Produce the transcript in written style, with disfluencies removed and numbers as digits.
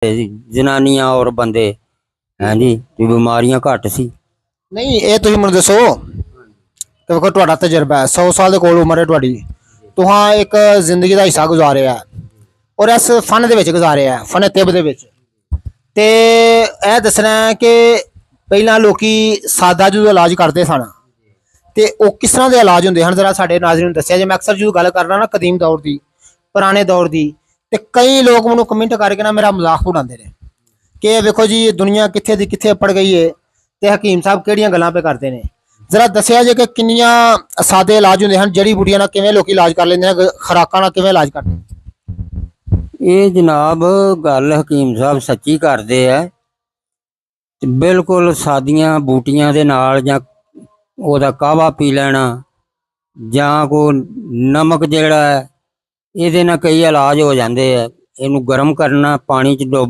ਜਨਾਨੀਆਂ ਔਰ ਬੰਦੇ ਹਾਂਜੀ ਵੀ ਬਿਮਾਰੀਆਂ ਘੱਟ ਸੀ। ਨਹੀਂ ਇਹ ਤੁਸੀਂ ਮੈਨੂੰ ਦੱਸੋ ਕਿ ਵੇਖੋ ਤੁਹਾਡਾ ਤਜਰਬਾ ਹੈ 100 ਸਾਲ ਦੇ ਕੋਲ ਉਮਰ ਹੈ ਤੁਹਾਡੀ, ਤੁਹਾਂ ਇੱਕ ਜ਼ਿੰਦਗੀ ਦਾ ਹਿੱਸਾ ਗੁਜ਼ਾਰਿਆ ਔਰ ਇਸ ਫਨ ਦੇ ਵਿੱਚ ਗੁਜ਼ਾਰਿਆ, ਫਨ ਤਿਬ ਦੇ ਵਿੱਚ। ਤੇ ਇਹ ਦੱਸਣਾ ਹੈ ਕਿ ਪਹਿਲਾਂ ਲੋਕੀ ਸਾਦਾ ਜਦੋਂ ਇਲਾਜ ਕਰਦੇ ਸਨ ਤੇ ਉਹ ਕਿਸ ਤਰ੍ਹਾਂ ਦੇ ਇਲਾਜ ਹੁੰਦੇ ਹਨ, ਜ਼ਰਾ ਸਾਡੇ ਨਾਜ਼ਰੀਨ ਨੂੰ ਦੱਸਿਆ ਜੇ। ਮੈਂ ਅਕਸਰ ਜਦੋਂ ਗੱਲ ਕਰਦਾ ਨਾ ਕਦੀਮ ਦੌਰ ਦੀ, ਪੁਰਾਣੇ ਦੌਰ ਦੀ, ਤੇ ਕਈ ਲੋਕ ਮੈਨੂੰ ਕਮੈਂਟ ਕਰਕੇ ਨਾ ਮੇਰਾ ਮਜ਼ਾਕ ਉਡਾਉਂਦੇ ਨੇ ਕਿ ਵੇਖੋ ਜੀ ਦੁਨੀਆ ਕਿੱਥੇ ਦੀ ਕਿੱਥੇ ਪੜ ਗਈ ਹੈ ਤੇ ਹਕੀਮ ਸਾਹਿਬ ਕਿਹੜੀਆਂ ਗੱਲਾਂ ਪੇ ਕਰਦੇ ਨੇ। ਜ਼ਰਾ ਦੱਸਿਆ ਜੇ ਕਿ ਕਿੰਨੀਆਂ ਸਾਦੇ ਇਲਾਜ ਹੁੰਦੇ ਹਨ, ਜੜੀ ਬੂਟੀਆਂ ਨਾਲ ਕਿਵੇਂ ਲੋਕੀ ਇਲਾਜ ਕਰ ਲੈਂਦੇ ਨੇ, ਖੁਰਾਕਾਂ ਨਾਲ ਕਿਵੇਂ ਇਲਾਜ ਕਰਦੇ ਨੇ। ਇਹ ਜਨਾਬ ਗੱਲ ਹਕੀਮ ਸਾਹਿਬ ਸੱਚੀ ਕਰਦੇ ਆ, ਤੇ ਬਿਲਕੁਲ ਸਾਦੀਆਂ ਬੂਟੀਆਂ ਦੇ ਨਾਲ ਜਾਂ ਉਹਦਾ ਕਾਹਵਾ ਪੀ ਲੈਣਾ ਜਾਂ ਕੋਈ ਨਮਕ ਜਿਹੜਾ ਹੈ ਇਹਦੇ ਨਾਲ ਕਈ ਇਲਾਜ ਹੋ ਜਾਂਦੇ ਆ। ਇਹਨੂੰ ਗਰਮ ਕਰਨਾ, ਪਾਣੀ 'ਚ ਡੋਬਣਾ।